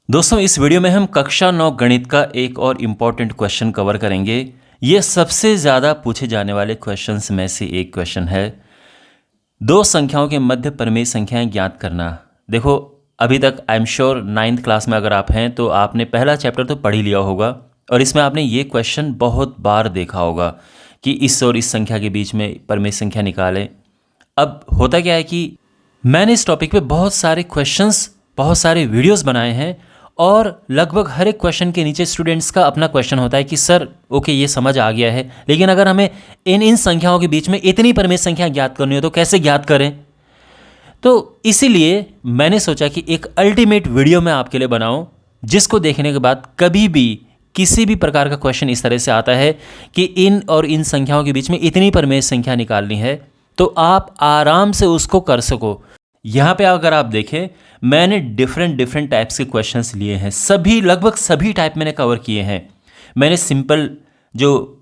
दोस्तों, इस वीडियो में हम कक्षा 9 गणित का एक और इम्पॉर्टेंट क्वेश्चन कवर करेंगे। ये सबसे ज़्यादा पूछे जाने वाले क्वेश्चंस में से एक क्वेश्चन है। दो संख्याओं के मध्य प्रमेय संख्याएं ज्ञात करना। देखो, अभी तक I am sure 9th class में अगर आप हैं तो आपने पहला चैप्टर तो पढ़ ही लिया होगा और इसमें आपने ये क्वेश्चन बहुत बार देखा होगा कि इस और इस संख्या के बीच में प्रमेय संख्या निकालें। अब होता क्या है कि मैंने इस टॉपिक पे बहुत सारे क्वेश्चंस, बहुत सारे वीडियोस बनाए हैं और लगभग हर एक क्वेश्चन के नीचे स्टूडेंट्स का अपना क्वेश्चन होता है कि सर ओके ये समझ आ गया है, लेकिन अगर हमें इन संख्याओं के बीच में इतनी प्रमेय संख्या ज्ञात करनी हो तो कैसे ज्ञात करें। तो इसीलिए मैंने सोचा कि एक अल्टीमेट वीडियो मैं आपके लिए बनाऊं, जिसको देखने के बाद कभी भी किसी भी प्रकार का क्वेश्चन इस तरह से आता है कि इन और इन संख्याओं के बीच में इतनी प्रमेय संख्या निकालनी है तो आप आराम से उसको कर सको। यहाँ पे अगर आप देखें, मैंने डिफरेंट टाइप्स के क्वेश्चंस लिए हैं, सभी लगभग सभी टाइप मैंने कवर किए हैं। मैंने सिंपल जो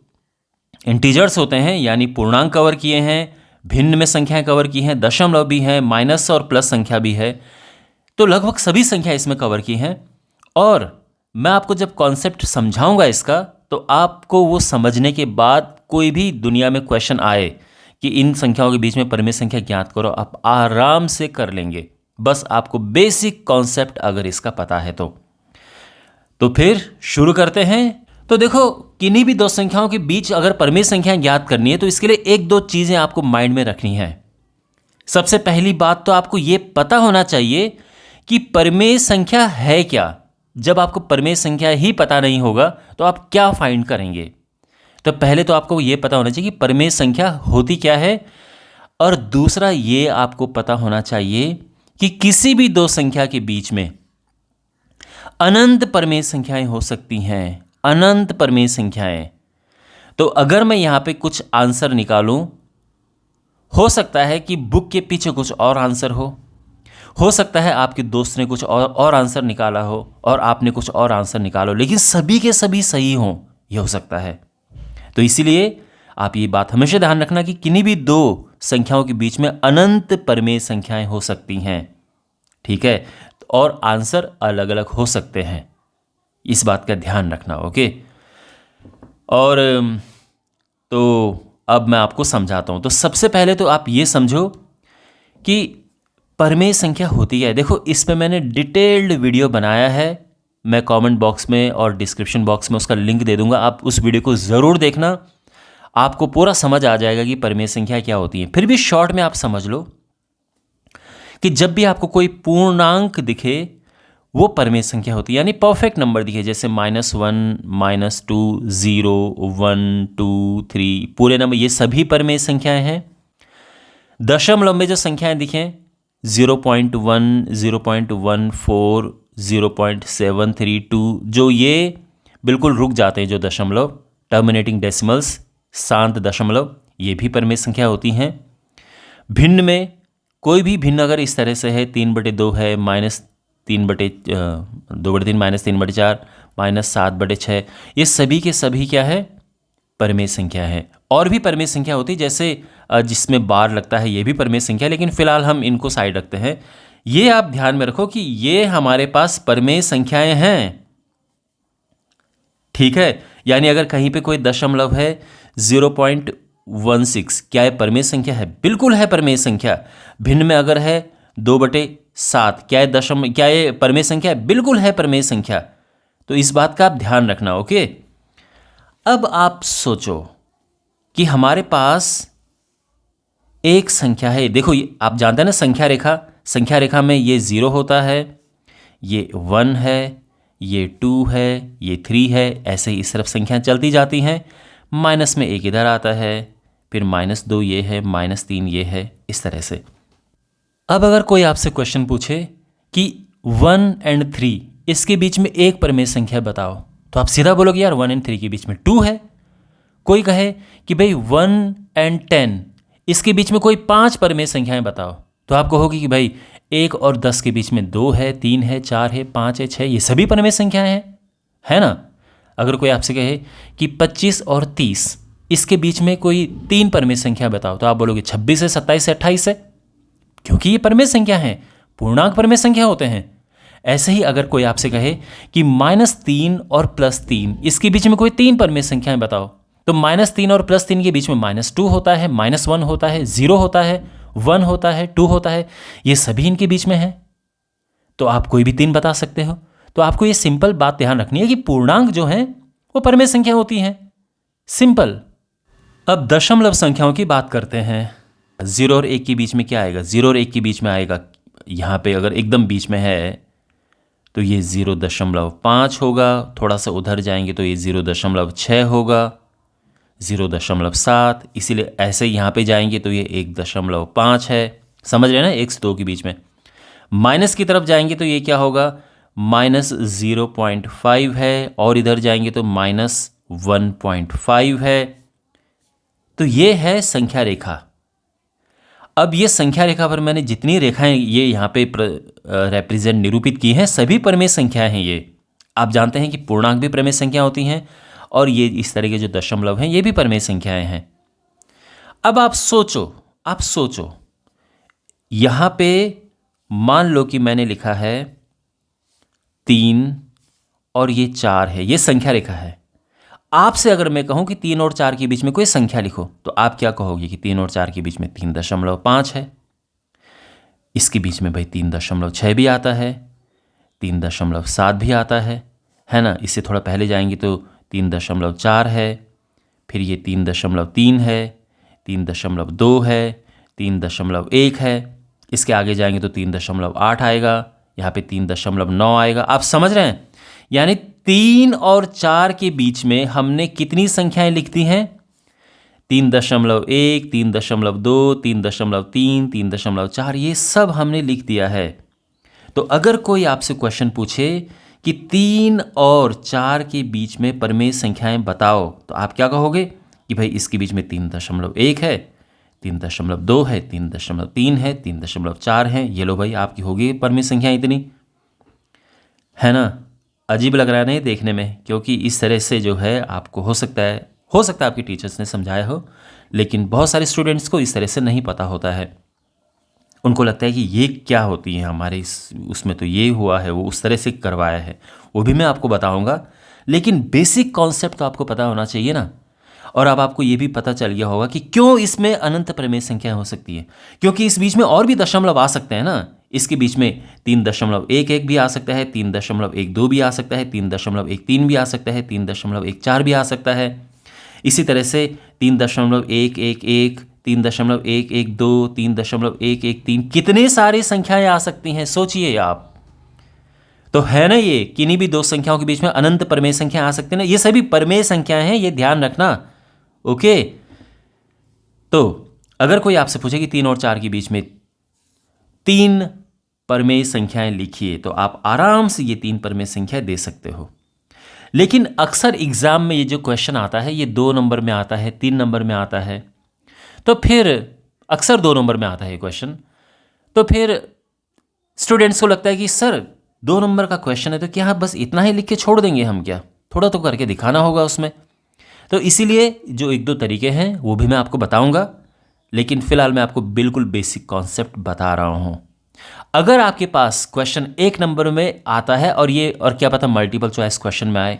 इंटीजर्स होते हैं यानी पूर्णांक कवर किए हैं, भिन्न में संख्याएं कवर की हैं, दशमलव भी है, माइनस और प्लस संख्या भी है, तो लगभग सभी संख्या इसमें कवर की हैं। और मैं आपको जब कॉन्सेप्ट समझाऊंगा इसका तो आपको वो समझने के बाद कोई भी दुनिया में क्वेश्चन आए कि इन संख्याओं के बीच में प्रमेय संख्या ज्ञात करो, आप आराम से कर लेंगे, बस आपको बेसिक कॉन्सेप्ट अगर इसका पता है तो फिर शुरू करते हैं। तो देखो, किन्हीं भी दो संख्याओं के बीच अगर प्रमेय संख्या ज्ञात करनी है तो इसके लिए एक दो चीज़ें आपको माइंड में रखनी है। सबसे पहली बात तो आपको ये पता होना चाहिए कि प्रमेय संख्या है क्या। जब आपको प्रमेय संख्या ही पता नहीं होगा तो आप क्या फाइंड करेंगे। तो पहले तो आपको ये पता होना चाहिए कि प्रमेय संख्या होती क्या है, और दूसरा ये आपको पता होना चाहिए कि किसी भी दो संख्या के बीच में अनंत प्रमेय संख्याएं हो सकती हैं, अनंत प्रमेय संख्याएं। तो अगर मैं यहाँ पे कुछ आंसर निकालूं, हो सकता है कि बुक के पीछे कुछ और आंसर हो सकता है आपके दोस्त ने कुछ और आंसर निकाला हो और आपने कुछ और आंसर निकालो, लेकिन सभी के सभी सही हों, यह हो सकता है। तो इसीलिए आप ये बात हमेशा ध्यान रखना कि किन्हीं भी दो संख्याओं के बीच में अनंत प्रमेय संख्याएं हो सकती हैं, ठीक है, और आंसर अलग अलग हो सकते हैं, इस बात का ध्यान रखना। ओके, और तो अब मैं आपको समझाता हूं। तो सबसे पहले तो आप ये समझो कि प्रमेय संख्या होती है। देखो, इस पे मैंने डिटेल्ड वीडियो बनाया है, मैं कमेंट बॉक्स में और डिस्क्रिप्शन बॉक्स में उसका लिंक दे दूंगा, आप उस वीडियो को ज़रूर देखना, आपको पूरा समझ आ जाएगा कि प्रमेय संख्या क्या होती है। फिर भी शॉर्ट में आप समझ लो कि जब भी आपको कोई पूर्णांक दिखे वो प्रमेय संख्या होती है, यानी परफेक्ट नंबर दिखे, जैसे -1, -2, 0, 1, 2, 3, पूरे नंबर, ये सभी प्रमेय संख्याएं हैं। दशमलव में जो संख्याएं दिखें 0.1, 0.14, 0.732, जो ये बिल्कुल रुक जाते हैं, जो दशमलव, टर्मिनेटिंग डेसिमल्स, शांत दशमलव, ये भी प्रमेय संख्या होती हैं। भिन्न में कोई भी भिन्न अगर इस तरह से है, 3/2 है, -2/3, -3/4, -7/6, ये सभी के सभी क्या है, प्रमेय संख्या है। और भी प्रमेय संख्या होती है, जैसे जिसमें बार लगता है, ये भी प्रमेय संख्या, लेकिन फिलहाल हम इनको साइड रखते हैं। ये आप ध्यान में रखो कि ये हमारे पास प्रमेय संख्याएं हैं, ठीक है। यानी अगर कहीं पे कोई दशमलव है 0.16, क्या है, प्रमेय संख्या है? बिल्कुल है प्रमेय संख्या। भिन्न में अगर है 2/7, क्या है, क्या ये प्रमेय संख्या है? बिल्कुल है प्रमेय संख्या। तो इस बात का आप ध्यान रखना। ओके, अब आप सोचो कि हमारे पास एक संख्या है। देखो, आप जानते हैं ना संख्या रेखा में ये 0 होता है, ये 1 है, ये 2 है, ये 3 है, ऐसे ही इस तरफ संख्याएं चलती जाती हैं। माइनस में 1 इधर आता है, फिर -2 ये है, -3 ये है, इस तरह से। अब अगर कोई आपसे क्वेश्चन पूछे कि 1 और 3 इसके बीच में एक प्रमेय संख्या बताओ, तो आप सीधा बोलोगे यार 1 और 3 के बीच में 2 है। कोई कहे कि भाई 1 और 10 इसके बीच में कोई 5 प्रमेय संख्याएं बताओ, तो आप कहोगे कि भाई 1 और 10 के बीच में 2 है, 3 है, 4 है, 5 है, 6, ये सभी प्रमेय संख्याएं हैं, है ना। अगर कोई आपसे कहे कि 25 और 30 इसके बीच में कोई 3 प्रमेय संख्या बताओ, तो आप बोलोगे 26 है, 27 है, 28 है, क्योंकि ये प्रमेय संख्या हैं, पूर्णांक प्रमेय संख्या होते हैं। ऐसे ही अगर कोई आपसे कहे कि -3 और +3 इसके बीच में कोई 3 परमेय संख्याएं बताओ, तो -3 और +3 के बीच में -2 होता है, -1 होता है, 0 होता है, 1 होता है, 2 होता है, ये सभी इनके बीच में है। तो आप कोई भी 3 बता सकते हो। तो आपको ये सिंपल बात ध्यान रखनी है कि पूर्णांक जो हैं वो परमेय संख्या होती हैं, सिंपल। अब दशमलव संख्याओं की बात करते हैं। 0 और 1 के बीच में क्या आएगा? 0 और 1 के बीच में आएगा, यहाँ पे अगर एकदम बीच में है तो ये 0.5 होगा, थोड़ा सा उधर जाएंगे तो ये 0.6 होगा, 0.7, इसीलिए ऐसे यहाँ पे जाएंगे तो ये 1.5 है। समझ रहे हैं ना, 1 से 2 के बीच में। माइनस की तरफ जाएंगे तो ये क्या होगा? -0.5 है, और इधर जाएंगे तो -1.5 है। तो ये है संख्या रेखा। अब ये संख्या रेखा पर मैंने जितनी रेखाएं ये यहाँ पे रिप्रेजेंट निरूपित की हैं, सभी परमेय संख्याएं हैं ये। आप जानते हैं कि पूर्णांक भी परमेय संख्या होती हैं, और ये इस तरह के जो दशमलव हैं ये भी परमेय संख्याएं हैं। अब आप सोचो यहाँ पे मान लो कि मैंने लिखा है 3 और ये 4 है, ये संख्या रेखा है। आपसे अगर मैं कहूं कि 3 और 4 के बीच में कोई संख्या लिखो, तो आप क्या कहोगे कि 3 और 4 के बीच में 3.5 है। इसके बीच में भाई 3.6 भी आता है, 3.7 भी आता है ना। इससे थोड़ा पहले जाएंगे तो 3.4 है, फिर ये 3.3 है, 3.2 है, 3.1 है। इसके आगे जाएंगे तो 3.8 आएगा, यहाँ पे 3.9 आएगा। आप समझ रहे हैं? यानी 3 और 4 के बीच में हमने कितनी संख्याएं लिखती हैं? 3.1, 3.2, 3.3, 3.4, ये सब हमने लिख दिया है। तो अगर कोई आपसे क्वेश्चन पूछे कि 3 और 4 के बीच में परमेय संख्याएं बताओ, तो आप क्या कहोगे कि भाई इसके बीच में 3.1 है, 3.2 है, 3.3 है, 3.4 है। ये लो भाई, आपकी होगी परमेय संख्याएं इतनी, है ना। अजीब लग रहा है नहीं देखने में, क्योंकि इस तरह से जो है आपको हो सकता है आपके टीचर्स ने समझाया हो, लेकिन बहुत सारे स्टूडेंट्स को इस तरह से नहीं पता होता है। उनको लगता है कि ये क्या होती है हमारे उसमें तो ये हुआ है, वो उस तरह से करवाया है। वो भी मैं आपको बताऊंगा, लेकिन बेसिक कॉन्सेप्ट तो आपको पता होना चाहिए ना। और अब आपको ये भी पता चल गया होगा कि क्यों इसमें अनंत परमेय संख्या हो सकती है, क्योंकि इस बीच में और भी दशमलव आ सकते हैं ना। इसके बीच में 3.11 भी आ सकता है, 3.12 भी आ सकता है, 3.13 भी आ सकता है, 3.14 भी आ सकता है। इसी तरह से 3.111, 3.112, 3.113, कितने सारी संख्याएं आ सकती हैं, सोचिए आप। तो है ना, ये किन्हीं भी 2 संख्याओं के बीच में अनंत परमेय संख्या आ सकती है ना। ये सभी परमेय संख्याएं हैं, ये ध्यान रखना। ओके, तो अगर कोई आपसे पूछे कि 3 और 4 के बीच में 3 परमेय संख्याएं लिखिए, तो आप आराम से ये 3 परमेय संख्या दे सकते हो। लेकिन अक्सर एग्जाम में ये जो क्वेश्चन आता है, ये 2 नंबर में आता है, 3 नंबर में आता है। तो फिर अक्सर 2 नंबर में आता है ये क्वेश्चन। तो फिर स्टूडेंट्स को लगता है कि सर 2 नंबर का क्वेश्चन है, तो क्या बस इतना ही लिख के छोड़ देंगे हम? क्या थोड़ा तो करके दिखाना होगा उसमें। तो इसीलिए जो 1-2 तरीके हैं वो भी मैं आपको बताऊंगा, लेकिन फिलहाल मैं आपको बिल्कुल बेसिक कॉन्सेप्ट बता रहा हूं। अगर आपके पास क्वेश्चन 1 नंबर में आता है, और क्या पता मल्टीपल चॉइस क्वेश्चन में आए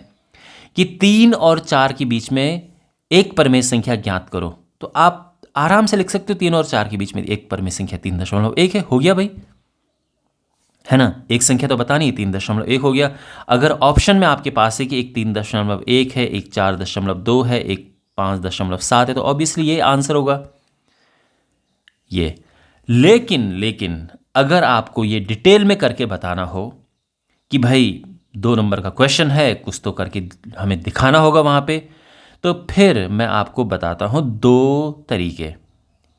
कि 3 और 4 के बीच में एक परमेय संख्या ज्ञात करो, तो आप आराम से लिख सकते हो 3 और 4 के बीच में एक परमेय संख्या 3.1 है। हो गया भाई, है ना। एक संख्या तो बतानी है, 3.1 हो गया। अगर ऑप्शन में आपके पास है कि एक 3.1 है, एक 4.2 है, एक 5.7 है, तो ऑब्वियसली ये आंसर होगा ये। लेकिन अगर आपको ये डिटेल में करके बताना हो कि भाई 2 नंबर का क्वेश्चन है, कुछ तो करके हमें दिखाना होगा वहाँ पे, तो फिर मैं आपको बताता हूँ 2 तरीके।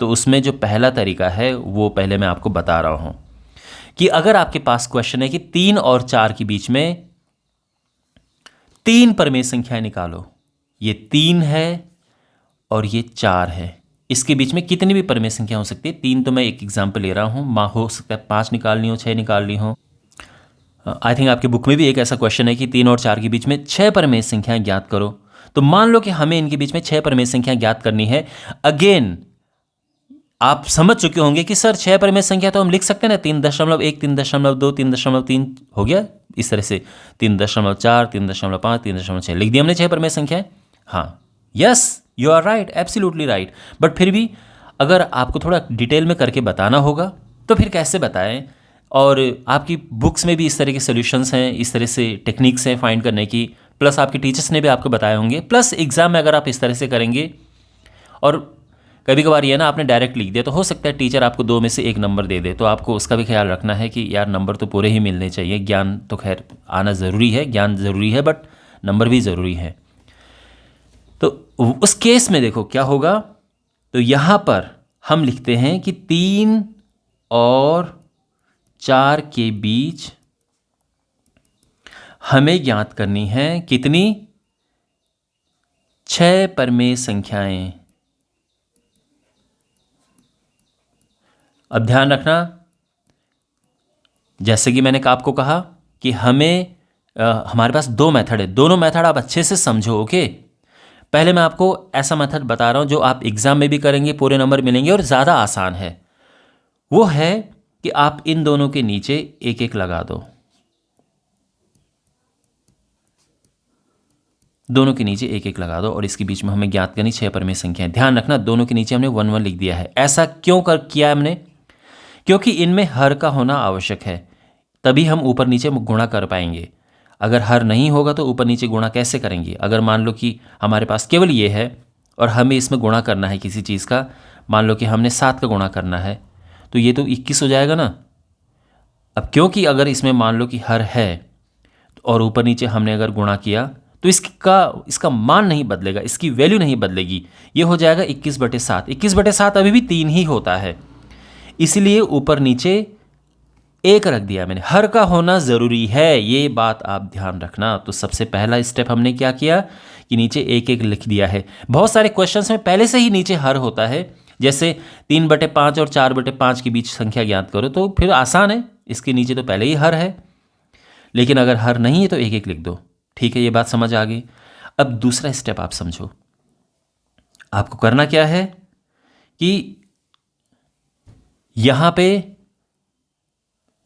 तो उसमें जो पहला तरीका है वो पहले मैं आपको बता रहा हूँ कि अगर आपके पास क्वेश्चन है कि 3 और 4 के बीच में 3 परमेय संख्याएं निकालो। ये 3 है और ये 4 है, इसके बीच में कितनी भी परमेय संख्या हो सकती है। 3 तो मैं एक एग्जाम्पल ले रहा हूँ, हो सकता है 5 निकालनी हो, 6 निकालनी हो। आई थिंक आपके बुक में भी एक ऐसा क्वेश्चन है कि 3 और 4 के बीच में 6 परमेय संख्याएं ज्ञात करो। तो मान लो कि हमें इनके बीच में 6 परमेय संख्याएं ज्ञात करनी है। अगेन आप समझ चुके होंगे कि सर 6 परिमेय संख्या तो हम लिख सकते हैं ना, 3.1, 3.2, 3.3 हो गया इस तरह से, 3.4, 3.5, 3.6 लिख दिया हमने 6 परिमेय संख्याएं। हाँ, yes, you are right, absolutely right. But फिर भी अगर आपको थोड़ा डिटेल में करके बताना होगा तो फिर कैसे बताएं? और आपकी बुक्स में भी इस तरह के सोल्यूशंस हैं, इस तरह से टेक्निक्स हैं फाइंड करने की, प्लस आपके टीचर्स ने भी आपको बताए होंगे, प्लस एग्ज़ाम में अगर आप इस तरह से करेंगे। और कभी कभार ये ना आपने डायरेक्ट लिख दिया तो हो सकता है टीचर आपको 2 में से 1 नंबर दे दे, तो आपको उसका भी ख्याल रखना है कि यार नंबर तो पूरे ही मिलने चाहिए। ज्ञान तो खैर आना ज़रूरी है, ज्ञान ज़रूरी है, बट नंबर भी ज़रूरी है। तो उस केस में देखो क्या होगा, तो यहाँ पर हम लिखते हैं कि 3 और 4 के बीच हमें ज्ञात करनी है कितनी? 6 परिमेय संख्याएं। अब ध्यान रखना, जैसे कि मैंने आपको कहा कि हमारे पास 2 मेथड है, दोनों मेथड आप अच्छे से समझो। ओके, पहले मैं आपको ऐसा मेथड बता रहा हूं जो आप एग्जाम में भी करेंगे, पूरे नंबर मिलेंगे और ज़्यादा आसान है। वो है कि आप इन दोनों के नीचे 1-1 लगा दो, दोनों के नीचे 1-1 लगा दो, और इसके बीच में हमें ज्ञात करनी 6 परिमेय संख्याएं। ध्यान रखना, दोनों के नीचे हमने 1-1 लिख दिया है। ऐसा क्यों किया हमने? क्योंकि इनमें हर का होना आवश्यक है, तभी हम ऊपर नीचे गुणा कर पाएंगे। अगर हर नहीं होगा तो ऊपर नीचे गुणा कैसे करेंगे? अगर मान लो कि हमारे पास केवल ये है और हमें इसमें गुणा करना है किसी चीज़ का, मान लो कि हमने 7 का गुणा करना है, तो ये तो 21 हो जाएगा ना। अब क्योंकि अगर इसमें मान लो कि हर है और ऊपर नीचे हमने अगर गुणा किया तो इसका मान नहीं बदलेगा, इसकी वैल्यू नहीं बदलेगी, ये हो जाएगा 21/7। 21/7 अभी भी 3 ही होता है, इसलिए ऊपर नीचे 1 रख दिया मैंने। हर का होना ज़रूरी है, ये बात आप ध्यान रखना। तो सबसे पहला स्टेप हमने क्या किया कि नीचे 1-1 लिख दिया है। बहुत सारे क्वेश्चंस में पहले से ही नीचे हर होता है, जैसे 3/5 और 4/5 के बीच संख्या ज्ञात करो, तो फिर आसान है, इसके नीचे तो पहले ही हर है। लेकिन अगर हर नहीं है तो 1-1 लिख दो। ठीक है, ये बात समझ आ गई। अब दूसरा स्टेप आप समझो, आपको करना क्या है कि यहां पे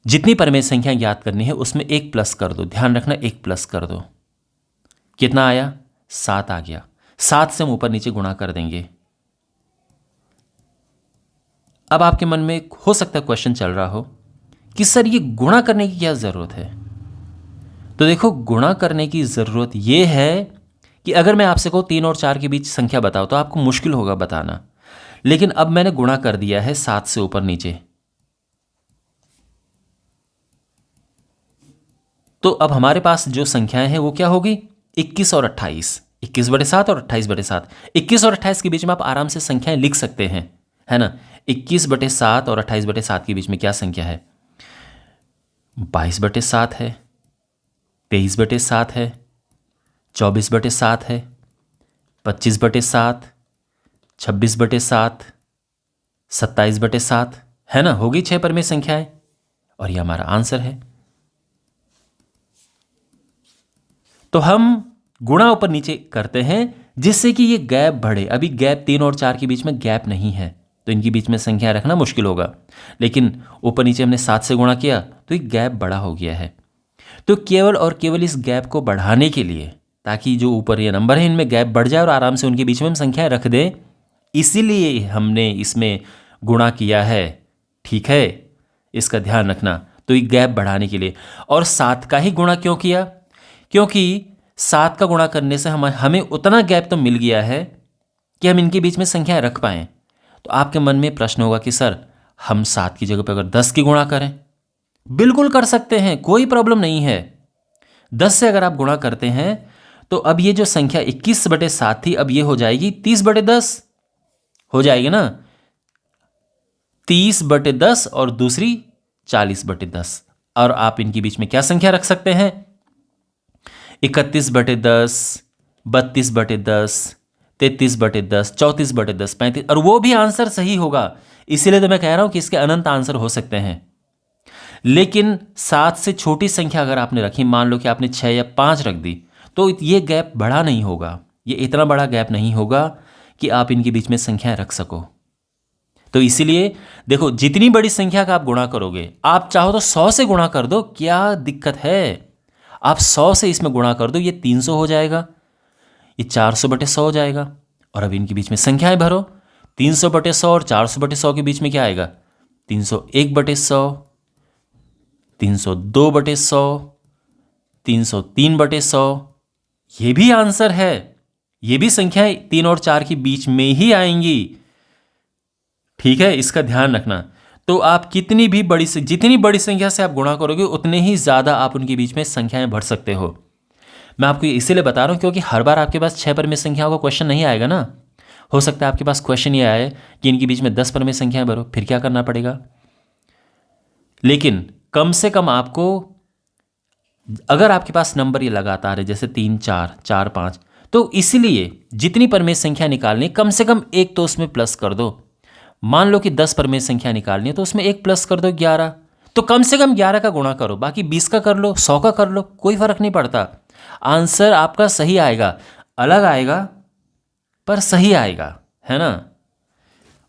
जितनी परिमेय संख्या ज्ञात करनी है उसमें 1 प्लस कर दो। ध्यान रखना, 1 प्लस कर दो। कितना आया? 7 आ गया। 7 से हम ऊपर नीचे गुणा कर देंगे। अब आपके मन में हो सकता है क्वेश्चन चल रहा हो कि सर ये गुणा करने की क्या जरूरत है? तो देखो, गुणा करने की ज़रूरत यह है कि अगर मैं आपसे कहूँ 3 और 4 के बीच संख्या बताओ तो आपको मुश्किल होगा बताना, लेकिन अब मैंने गुणा कर दिया है 7 से ऊपर नीचे, तो अब हमारे पास जो संख्याएं हैं वो क्या होगी? 21 और 28, 21/7 और 28/7। 21 और 28 के बीच में आप आराम से संख्याएं लिख सकते हैं, है ना। 21/7 और 28/7 के बीच में क्या संख्या है? 22/7 है, 23/7 है, 24/7 है, 25/7, 26/7, 27/7, है ना। होगी 6 परिमेय संख्याएं और ये हमारा आंसर है। तो हम गुणा ऊपर नीचे करते हैं जिससे कि ये गैप बढ़े। अभी गैप 3 और 4 के बीच में गैप नहीं है, तो इनके बीच में संख्या रखना मुश्किल होगा, लेकिन ऊपर नीचे हमने 7 से गुणा किया तो ये गैप बड़ा हो गया है। तो केवल और केवल इस गैप को बढ़ाने के लिए, ताकि जो ऊपर ये नंबर है इनमें गैप बढ़ जाए और आराम से उनके बीच में हम संख्याएं रख दें, इसीलिए हमने इसमें गुणा किया है। ठीक है, इसका ध्यान रखना। तो ये गैप बढ़ाने के लिए। और 7 का ही गुणा क्यों किया? क्योंकि 7 का गुणा करने से हमें उतना गैप तो मिल गया है कि हम इनके बीच में संख्याएं रख पाएं। तो आपके मन में प्रश्न होगा कि सर हम 7 की जगह पर अगर 10 की गुणा करें? बिल्कुल कर सकते हैं, कोई प्रॉब्लम नहीं है। 10 से अगर आप गुणा करते हैं तो अब ये जो संख्या 21/7 थी, अब ये हो जाएगी 30/10 हो जाएगी ना। 30/10 और दूसरी 40/10, और आप इनके बीच में क्या संख्या रख सकते हैं? 31/10, 32/10, 33/10, 34/10, 35, और वो भी आंसर सही होगा। इसीलिए तो मैं कह रहा हूं कि इसके अनंत आंसर हो सकते हैं। लेकिन 7 से छोटी संख्या अगर आपने रखी, मान लो कि आपने 6 या 5 रख दी, तो ये गैप बड़ा नहीं होगा, ये इतना बड़ा गैप नहीं होगा कि आप इनके बीच में संख्याएं रख सको। तो इसीलिए देखो, जितनी बड़ी संख्या का आप गुणा करोगे, आप चाहो तो 100 से गुणा कर दो, क्या दिक्कत है। आप 100 से इसमें गुणा कर दो, ये 300 हो जाएगा, ये 400/100 हो जाएगा। और अब इनके बीच में संख्याएं भरो, 300/100 और 400/100 के बीच में क्या आएगा, 301/100, 302/100, 303/100। ये भी आंसर है, ये भी संख्याएं 3 और 4 के बीच में ही आएंगी। ठीक है, इसका ध्यान रखना। तो आप जितनी बड़ी संख्या से आप गुणा करोगे, उतने ही ज़्यादा आप उनके बीच में संख्याएं भर सकते हो। मैं आपको इसीलिए बता रहा हूं क्योंकि हर बार आपके पास 6 परिमेय संख्याओं का क्वेश्चन नहीं आएगा ना। हो सकता है आपके पास क्वेश्चन ये आए कि इनके बीच में 10 परिमेय संख्याएं भरो, फिर क्या करना पड़ेगा। लेकिन कम से कम आपको, अगर आपके पास नंबर ये लगातार है, जैसे 3 4 4 5, तो इसीलिए जितनी परिमेय संख्या निकालनी, कम से कम एक तो उसमें प्लस कर दो। मान लो कि 10 परिमेय संख्या निकालनी है, तो उसमें एक प्लस कर दो, 11। तो कम से कम 11 का गुणा करो, बाकी 20 का कर लो, 100 का कर लो, कोई फर्क नहीं पड़ता। आंसर आपका सही आएगा, अलग आएगा पर सही आएगा, है ना।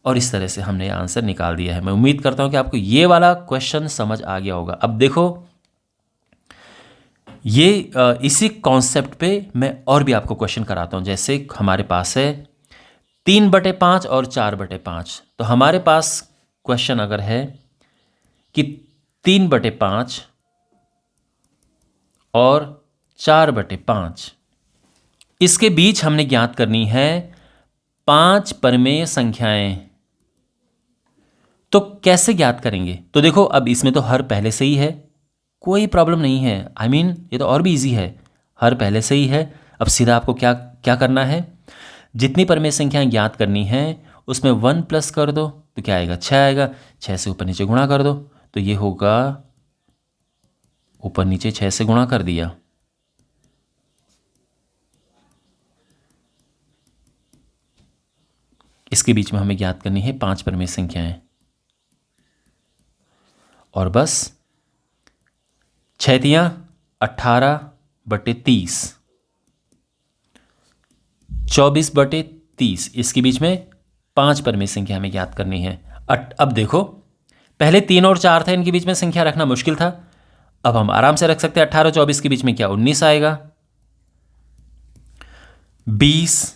और इस तरह से हमने आंसर निकाल दिया है। मैं उम्मीद करता हूं कि आपको ये वाला क्वेश्चन समझ आ गया होगा। अब देखो, ये इसी कॉन्सेप्ट पे मैं और भी आपको क्वेश्चन कराता हूं। जैसे हमारे पास है 3/5 और 4/5। तो हमारे पास क्वेश्चन अगर है कि 3/5 और 4/5, इसके बीच हमने ज्ञात करनी है 5 परिमेय संख्याएं। तो कैसे ज्ञात करेंगे। तो देखो, अब इसमें तो हर पहले से ही है, कोई प्रॉब्लम नहीं है। ये तो और भी इजी है, हर पहले से ही है। अब सीधा आपको क्या क्या करना है, जितनी परिमेय संख्याएं ज्ञात करनी है उसमें 1 प्लस कर दो, तो क्या आएगा, 6 आएगा। 6 से ऊपर नीचे गुणा कर दो, तो ये होगा, ऊपर नीचे 6 से गुणा कर दिया। इसके बीच में हमें ज्ञात करनी है 5 परिमेय संख्याएं, और बस 6 तियां 18/30, 24/30। इसके बीच में 5 परिमेय संख्या हमें ज्ञात करनी है। अब देखो, पहले 3 और 4 था, इनके बीच में संख्या रखना मुश्किल था। अब हम आराम से रख सकते हैं। 18 और 24 के बीच में क्या, 19 आएगा। 20,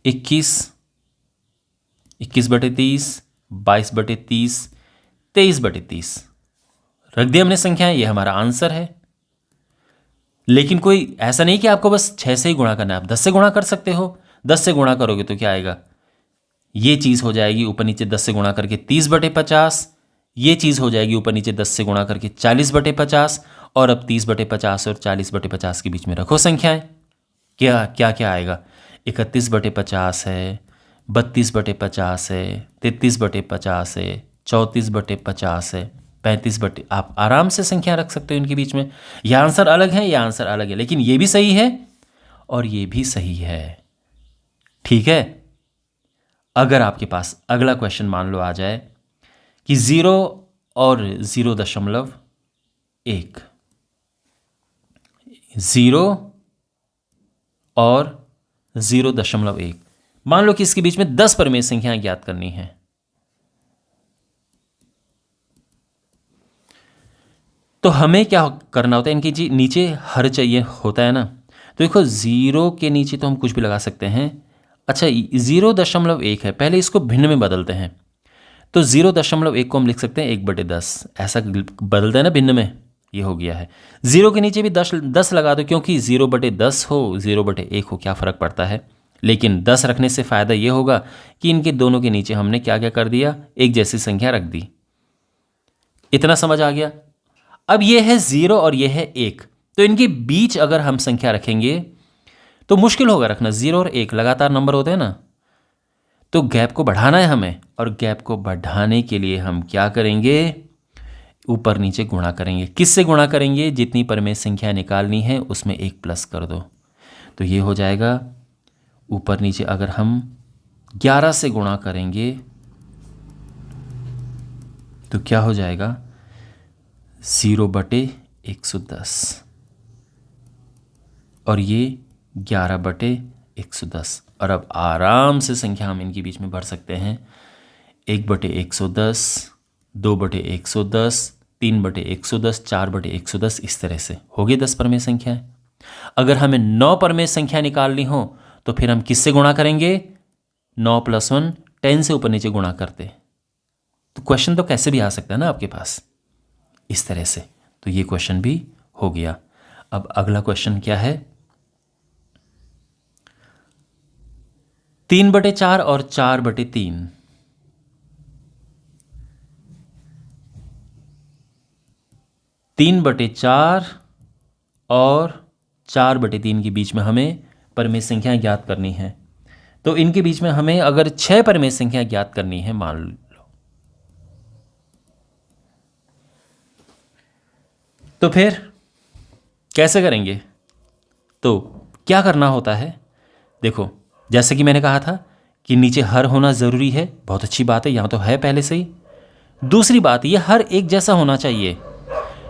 21, 21/30, 22/30, 23/30 रख दिया हमने संख्याएं। ये हमारा आंसर है। लेकिन कोई ऐसा नहीं कि आपको बस 6 से ही गुणा करना है, आप 10 से गुणा कर सकते हो। 10 से गुणा करोगे तो क्या आएगा, ये चीज़ हो जाएगी ऊपर नीचे 10 से गुणा करके 30/50। ये चीज़ हो जाएगी ऊपर नीचे 10 से गुणा करके 40/50। और अब 30/50 और 40/50 के बीच में रखो संख्याएं, क्या क्या क्या आएगा। 31/50 है, 32/50 है, 33/50 है, 34/50 है, 35/, आप आराम से संख्या रख सकते हो इनके बीच में। यह आंसर अलग है, यह आंसर अलग है, लेकिन ये भी सही है और ये भी सही है। ठीक है। अगर आपके पास अगला क्वेश्चन मान लो आ जाए कि 0 और 0.1, 0 और 0.1, मान लो कि इसके बीच में 10 परिमेय संख्याएं ज्ञात करनी है। तो हमें क्या करना होता है, इनके नीचे हर चाहिए होता है ना। तो देखो, 0 के नीचे तो हम कुछ भी लगा सकते हैं। अच्छा, 0.1 है, पहले इसको भिन्न में बदलते हैं। तो 0.1 को हम लिख सकते हैं 1/10, ऐसा बदलते हैं ना भिन्न में। ये हो गया है। 0 के नीचे भी 10 लगा दो, क्योंकि 0/10 हो 0/1 हो, क्या फ़र्क पड़ता है। लेकिन 10 रखने से फ़ायदा ये होगा कि इनके दोनों के नीचे हमने क्या क्या कर दिया, एक जैसी संख्या रख दी। इतना समझ आ गया। अब ये है 0 और ये है 1, तो इनके बीच अगर हम संख्या रखेंगे तो मुश्किल होगा रखना। 0 और 1 लगातार नंबर होते हैं ना, तो गैप को बढ़ाना है हमें। और गैप को बढ़ाने के लिए हम क्या करेंगे, ऊपर नीचे गुणा करेंगे। किससे गुणा करेंगे, जितनी परिमेय संख्या निकालनी है उसमें 1 प्लस कर दो, तो ये हो जाएगा। ऊपर नीचे अगर हम 11 से गुणा करेंगे तो क्या हो जाएगा, 0/110, और ये 11/110। 110। और अब आराम से संख्या हम इनके बीच में भर सकते हैं। 1/110, 2/110, 3/110, 4/110, इस तरह से हो गई 10 परमेय संख्याएं। अगर हमें 9 परमेय संख्या निकालनी हो तो फिर हम किससे गुणा करेंगे? 9 + 1 10 से ऊपर नीचे गुणा करते। तो क्वेश्चन तो कैसे भी आ सकता है ना आपके पास, इस तरह से। तो ये क्वेश्चन भी हो गया। अब अगला क्वेश्चन क्या है? 3/4 और 4/3। 3/4 और 4/3 के बीच में हमें परमेय संख्याएं ज्ञात करनी है। तो इनके बीच में हमें अगर 6 परमेय संख्याएं ज्ञात करनी है मान लो, तो फिर कैसे करेंगे? तो क्या करना होता है? देखो, जैसे कि मैंने कहा था कि नीचे हर होना ज़रूरी है। बहुत अच्छी बात है, यहाँ तो है पहले से ही। दूसरी बात, ये हर एक जैसा होना चाहिए।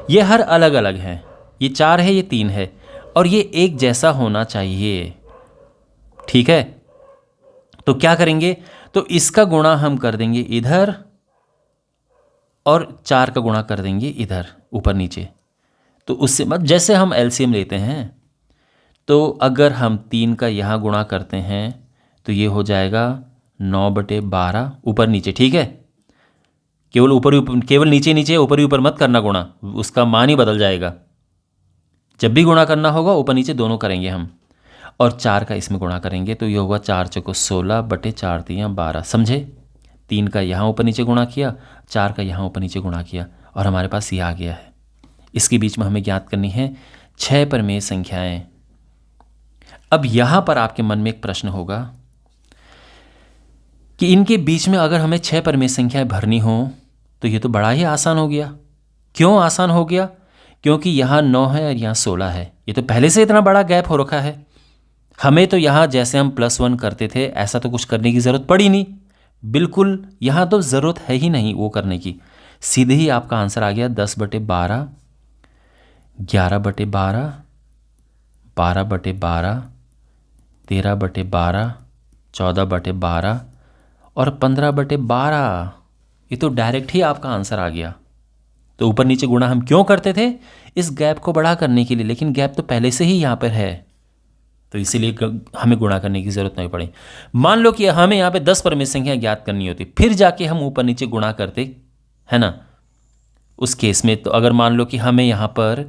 ये हर अलग अलग है, ये 4 है, ये 3 है, और ये एक जैसा होना चाहिए। ठीक है, तो क्या करेंगे? तो इसका गुणा हम कर देंगे इधर और 4 का गुणा कर देंगे इधर, ऊपर नीचे। तो उससे जैसे हम एलसीएम लेते हैं, तो अगर हम 3 का यहाँ गुणा करते हैं तो ये हो जाएगा 9/12 ऊपर नीचे। ठीक है, केवल ऊपर केवल नीचे नीचे, ऊपर ही ऊपर मत करना गुणा, उसका मान ही बदल जाएगा। जब भी गुणा करना होगा ऊपर नीचे दोनों करेंगे हम, और 4 का इसमें गुणा करेंगे तो ये होगा 4 चौको 16/4×12। समझे? 3 का यहाँ ऊपर नीचे गुणा किया, 4 का यहाँ ऊपर नीचे गुणा किया, और हमारे पास ये आ गया है। इसके बीच में हमें ज्ञात करनी है 6 परमेय संख्याएं। अब यहाँ पर आपके मन में एक प्रश्न होगा कि इनके बीच में अगर हमें 6 परमेय संख्याएं भरनी हो तो ये तो बड़ा ही आसान हो गया। क्यों आसान हो गया? क्योंकि यहाँ 9 है और यहाँ 16 है। ये तो पहले से इतना बड़ा गैप हो रखा है। हमें तो यहाँ जैसे हम +1 करते थे ऐसा तो कुछ करने की ज़रूरत पड़ी नहीं। बिल्कुल, यहाँ तो ज़रूरत है ही नहीं वो करने की। सीधे ही आपका आंसर आ गया 10/12, 11/12, 12/12, 13/12, 14/12 और 15/12। ये तो डायरेक्ट ही आपका आंसर आ गया। तो ऊपर नीचे गुणा हम क्यों करते थे? इस गैप को बड़ा करने के लिए, लेकिन गैप तो पहले से ही यहाँ पर है, तो इसीलिए हमें गुणा करने की ज़रूरत नहीं पड़ी। मान लो कि हमें यहाँ पे 10 परमेय संख्या ज्ञात करनी होती, फिर जाके हम ऊपर नीचे गुणा करते, है ना? उस केस में तो अगर मान लो कि हमें यहाँ पर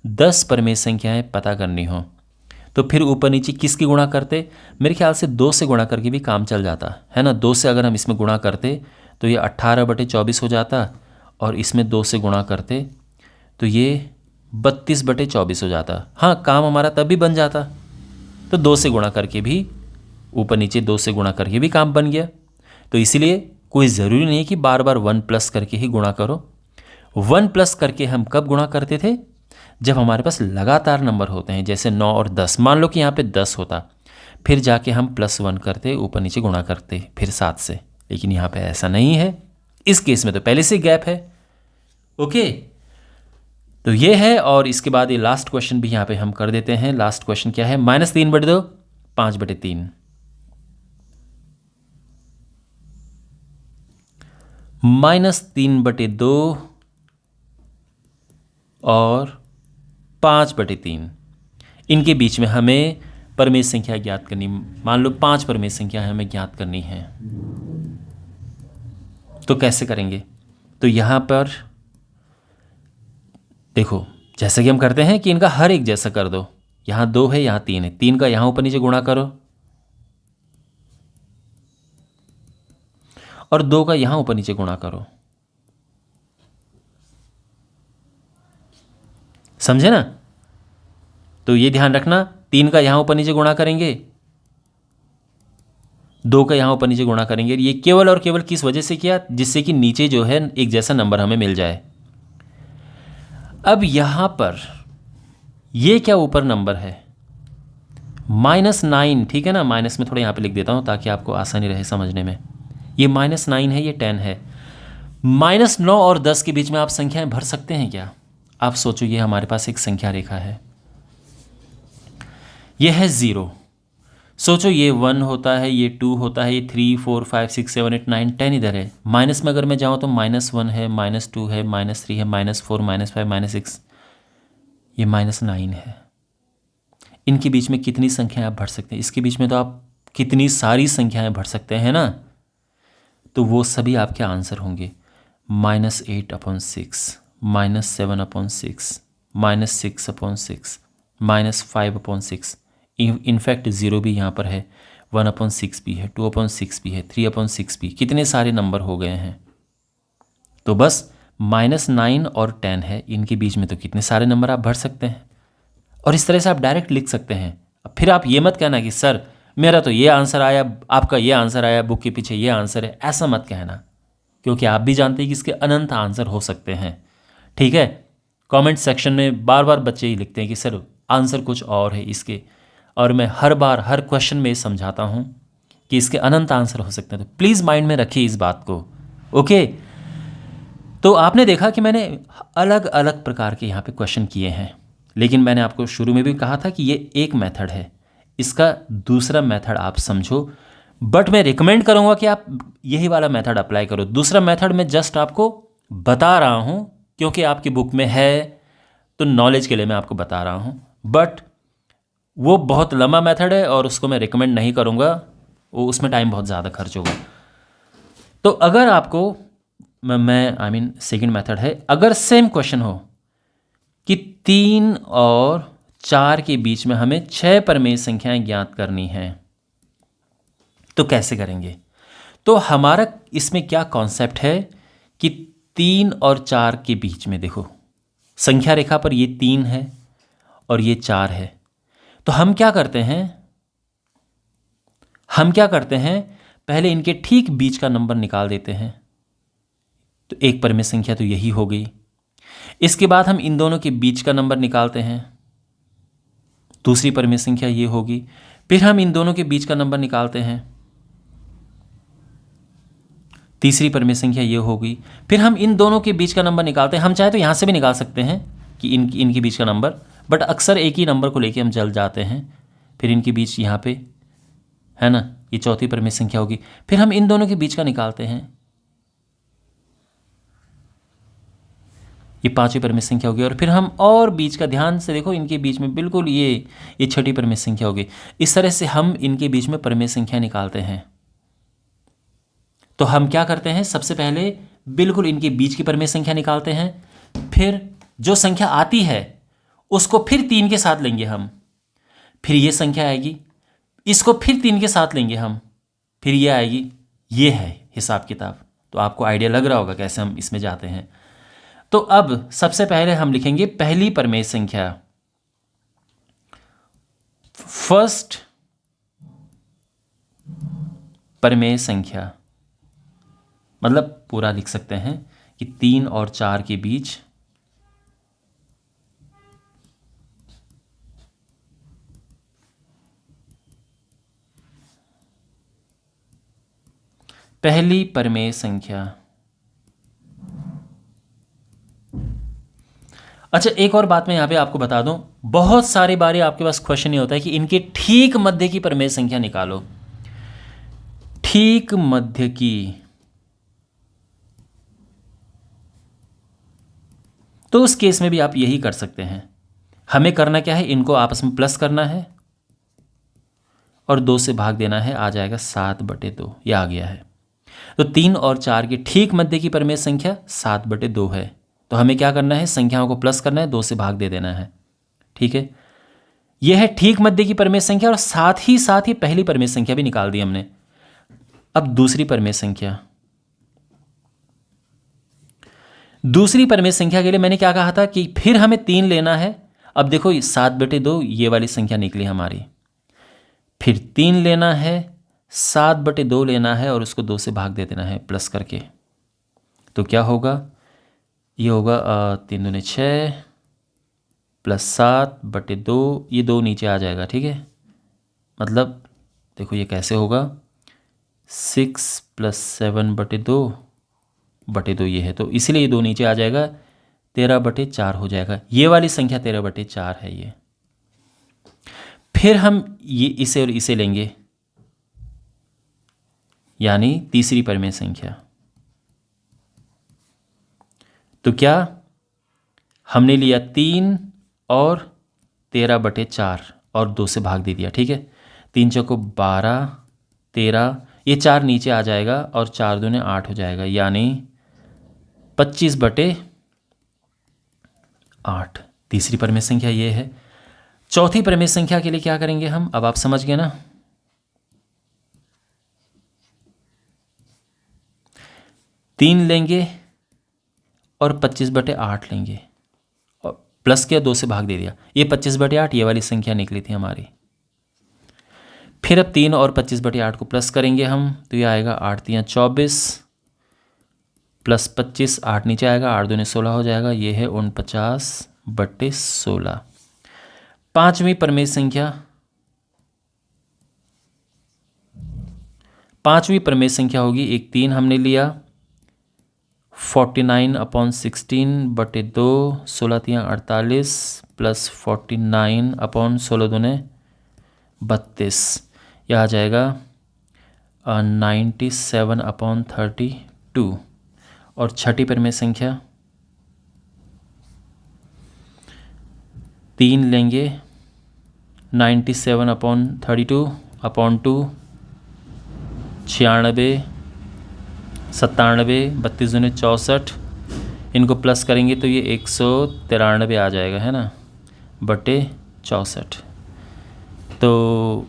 10 परमेय संख्याएं पता करनी हो तो फिर ऊपर नीचे किसकी गुणा करते? मेरे ख्याल से 2 से गुणा करके भी काम चल जाता है ना। 2 से अगर हम इसमें गुणा करते तो ये 18/24 हो जाता, और इसमें 2 से गुणा करते तो ये 32/24 हो जाता। हाँ, काम हमारा तब भी बन जाता। तो 2 से गुणा करके भी, ऊपर नीचे 2 से गुणा करके भी काम बन गया। तो इसीलिए कोई ज़रूरी नहीं कि बार बार 1+ करके ही गुणा करो। 1+ करके हम कब गुणा करते थे? जब हमारे पास लगातार नंबर होते हैं, जैसे 9 और 10। मान लो कि यहाँ पे 10 होता, फिर जाके हम +1 करते, ऊपर नीचे गुणा करते, फिर 7 से। लेकिन यहाँ पे ऐसा नहीं है। इस केस में तो पहले से गैप है। ओके, तो ये है। और इसके बाद ये लास्ट क्वेश्चन भी यहाँ पे हम कर देते हैं। लास्ट क्वेश्चन क्या है? -3/2, 5/3। -3/2 और 5/3, इनके बीच में हमें परमेय संख्या ज्ञात करनी। मान लो 5 परमेय संख्या हमें ज्ञात करनी है, तो कैसे करेंगे? तो यहाँ पर देखो, जैसे कि हम करते हैं कि इनका हर एक जैसा कर दो। यहाँ 2 है, यहाँ 3 है, 3 का यहाँ ऊपर नीचे गुणा करो, और 2 का यहाँ ऊपर नीचे गुणा करो। समझे ना? तो ये ध्यान रखना, 3 का यहाँ ऊपर नीचे गुणा करेंगे, 2 का यहाँ ऊपर नीचे गुणा करेंगे। ये केवल और केवल किस वजह से किया? जिससे कि नीचे जो है एक जैसा नंबर हमें मिल जाए। अब यहाँ पर ये क्या ऊपर नंबर है? -9, ठीक है ना? माइनस में थोड़ा यहाँ पे लिख देता हूँ ताकि आपको आसानी रहे समझने में। ये -9 है, ये 10 है। -9 और 10 के बीच में आप संख्याएं भर सकते हैं क्या? आप सोचो, ये हमारे पास एक संख्या रेखा है, ये है 0। सोचो ये 1 होता है, ये 2 होता है, ये 3 4 5 6 7 8 9 10 इधर है। माइनस में अगर मैं जाऊँ तो -1 है, -2 है, -3 है, -4 -5 -6, ये -9 है। इनके बीच में कितनी संख्याएं आप भर सकते हैं? इसके बीच में तो आप कितनी सारी संख्याएं भर सकते हैं ना। तो वो सभी आपके आंसर होंगे। -8/6, -7/6, -6/6, -5/6। इनफैक्ट ज़ीरो भी यहाँ पर है, 1/6 भी है, 2/6 भी है, 3/6 भी। कितने सारे नंबर हो गए हैं। तो बस -9 और 10 है, इनके बीच में तो कितने सारे नंबर आप भर सकते हैं। और इस तरह से आप डायरेक्ट लिख सकते हैं। अब फिर आप ये मत कहना कि सर मेरा तो ये आंसर आया, आपका ये आंसर आया, बुक के पीछे ये आंसर है, ऐसा मत कहना, क्योंकि आप भी जानते हैं कि इसके अनंत आंसर हो सकते हैं। ठीक है। कमेंट सेक्शन में बार बार बच्चे ही लिखते हैं कि सर आंसर कुछ और है इसके, और मैं हर बार हर क्वेश्चन में समझाता हूँ कि इसके अनंत आंसर हो सकते हैं। तो प्लीज़ माइंड में रखिए इस बात को। ओके। तो आपने देखा कि मैंने अलग अलग प्रकार के यहाँ पे क्वेश्चन किए हैं, लेकिन मैंने आपको शुरू में भी कहा था कि ये एक मेथड है, इसका दूसरा मेथड आप समझो। बट मैं रिकमेंड करूँगा कि आप यही वाला मेथड अप्लाई करो। दूसरा मेथड मैं जस्ट आपको बता रहा हूँ क्योंकि आपकी बुक में है, तो नॉलेज के लिए मैं आपको बता रहा हूँ। बट वो बहुत लंबा मेथड है और उसको मैं रिकमेंड नहीं करूँगा, वो उसमें टाइम बहुत ज़्यादा खर्च होगा। तो अगर आपको मैं सेकंड मेथड है, अगर सेम क्वेश्चन हो कि 3 और 4 के बीच में हमें 6 परमेय संख्याएं ज्ञात करनी हैं, तो कैसे करेंगे। तो हमारा इसमें क्या कॉन्सेप्ट है कि 3 और 4 के बीच में देखो संख्या रेखा पर ये 3 है और ये 4 है। तो हम क्या करते हैं, पहले इनके ठीक बीच का नंबर निकाल देते हैं। तो एक परमेय संख्या तो यही हो गई। इसके बाद हम इन दोनों के बीच का नंबर निकालते हैं, दूसरी परमेय संख्या ये होगी। फिर हम इन दोनों के बीच का नंबर निकालते हैं, तीसरी परमेय संख्या ये होगी। फिर हम इन दोनों के बीच का नंबर निकालते हैं। हम चाहे तो यहाँ से भी निकाल सकते हैं कि इनके बीच का नंबर, बट अक्सर एक ही नंबर को लेके हम जल जाते हैं। फिर इनके बीच यहाँ पे है ना, ये चौथी परमेय संख्या होगी। फिर हम इन दोनों के बीच का निकालते हैं, ये पांचवी परमेय संख्या होगी। और फिर हम और बीच का, ध्यान से देखो, इनके बीच में बिल्कुल ये छठी परमेय संख्या होगी। इस तरह से हम इनके बीच में परमेय संख्या निकालते हैं। तो हम क्या करते हैं, सबसे पहले बिल्कुल इनके बीच की परमेय संख्या निकालते हैं। फिर जो संख्या आती है उसको फिर 3 के साथ लेंगे हम, फिर ये संख्या आएगी, इसको फिर 3 के साथ लेंगे हम, फिर ये आएगी। ये है हिसाब किताब। तो आपको आइडिया लग रहा होगा कैसे हम इसमें जाते हैं। तो अब सबसे पहले हम लिखेंगे पहली परमेय संख्या, फर्स्ट परमेय संख्या, मतलब पूरा लिख सकते हैं कि 3 और 4 के बीच पहली परमेय संख्या। अच्छा, एक और बात मैं यहाँ पे आपको बता दूं, बहुत सारी बारी आपके पास क्वेश्चन ये होता है कि इनके ठीक मध्य की परमेय संख्या निकालो। ठीक मध्य की, तो उस केस में भी आप यही कर सकते हैं। हमें करना क्या है, इनको आपस में प्लस करना है और 2 से भाग देना है, आ जाएगा 7/2। यह आ गया है। तो 3 और 4 के ठीक मध्य की परमेय संख्या 7/2 है। तो हमें क्या करना है, संख्याओं को प्लस करना है, 2 से भाग दे देना है। ठीक है, यह है ठीक मध्य की परमेय संख्या, और साथ ही पहली परमेय संख्या भी निकाल दी हमने। अब दूसरी परमेय संख्या, दूसरी परमेय संख्या के लिए मैंने क्या कहा था कि फिर हमें 3 लेना है। अब देखो 7/2 ये वाली संख्या निकली हमारी, फिर 3 लेना है, 7/2 लेना है और उसको 2 से भाग दे देना है प्लस करके। तो क्या होगा, ये होगा 3 दूने 6 प्लस 7/2, ये 2 नीचे आ जाएगा। ठीक है, मतलब देखो ये कैसे होगा, 6 + 7/2 ये है, तो इसीलिए ये 2 नीचे आ जाएगा, 13/4 हो जाएगा। ये वाली संख्या 13/4 है ये। फिर हम ये इसे और इसे लेंगे, यानी तीसरी परिमेय संख्या। तो क्या हमने लिया 3 और 13/4 और 2 से भाग दे दिया, ठीक है। 3 चौको 12, 13, ये 4 नीचे आ जाएगा और 4 दूने 8 हो जाएगा, यानी 25/8 तीसरी परिमेय संख्या ये है। चौथी परिमेय संख्या के लिए क्या करेंगे हम, अब आप समझ गए ना। 3 लेंगे और 25/8 लेंगे और प्लस किया, 2 से भाग दे दिया, ये 25/8 ये वाली संख्या निकली थी हमारी। फिर अब 3 और 25/8 को प्लस करेंगे हम, तो ये आएगा 8 3 24 प्लस 25, 8 नीचे आएगा, 8 दूने 16 हो जाएगा, ये है 49/16। पांचवी परिमेय संख्या, होगी एक 3 हमने लिया, 49/16/2, 16 3 48 प्लस 49/16 दूने 32, यह आ जाएगा 97/32। और छठी परिमेय संख्या 3 लेंगे, 97/32/2, 96, 97, 32 दूने 64, इनको प्लस करेंगे तो ये 193 आ जाएगा, है ना, बटे 64। तो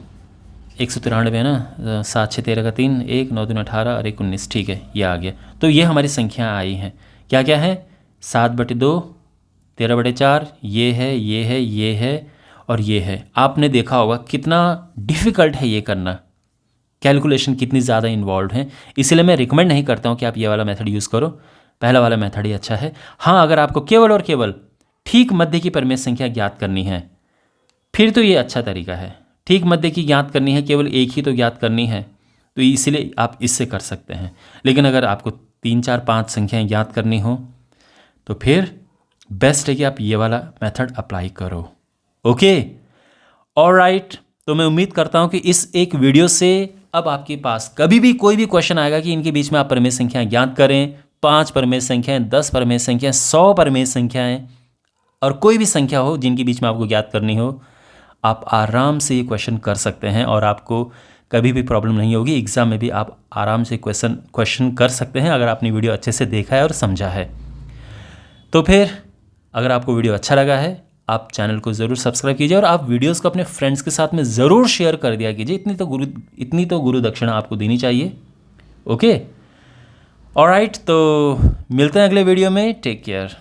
193 है ना, 7 6 13 का 3, 1 9 2 18 और 1 19, ठीक है, ये आ गया। तो ये हमारी संख्या आई हैं, क्या क्या है, 7/2, 13/4, ये है, ये है, ये है और ये है। आपने देखा होगा कितना डिफ़िकल्ट है ये करना, कैलकुलेशन कितनी ज़्यादा इन्वॉल्व है, इसलिए मैं रिकमेंड नहीं करता हूँ कि आप ये वाला मेथड यूज़ करो, पहला वाला मेथड ही अच्छा है। हाँ, अगर आपको केवल और केवल ठीक मध्य की परिमेय संख्या ज्ञात करनी है, फिर तो ये अच्छा तरीका है। ठीक मध्य की ज्ञात करनी है, केवल एक ही तो ज्ञात करनी है, तो इसलिए आप इससे कर सकते हैं। लेकिन अगर आपको 3 4 5 संख्याएँ ज्ञात करनी हो तो फिर बेस्ट है कि आप ये वाला मेथड अप्लाई करो। Okay, alright. तो मैं उम्मीद करता हूँ कि इस एक वीडियो से अब आपके पास कभी भी कोई भी क्वेश्चन आएगा कि इनके बीच में आप परिमेय संख्याएँ ज्ञात करें, 5 परिमेय संख्याएँ, 10 परिमेय संख्याएँ, 100 परिमेय संख्याएँ और कोई भी संख्या हो जिनके बीच में आपको ज्ञात करनी हो, आप आराम से ये क्वेश्चन कर सकते हैं और आपको कभी भी प्रॉब्लम नहीं होगी। एग्ज़ाम में भी आप आराम से क्वेश्चन कर सकते हैं अगर आपने वीडियो अच्छे से देखा है और समझा है। तो फिर अगर आपको वीडियो अच्छा लगा है, आप चैनल को ज़रूर सब्सक्राइब कीजिए और आप वीडियोस को अपने फ्रेंड्स के साथ में ज़रूर शेयर कर दिया कीजिए। इतनी तो गुरु दक्षिणा आपको देनी चाहिए। ओके, ऑलराइट, तो मिलते हैं अगले वीडियो में। Take care.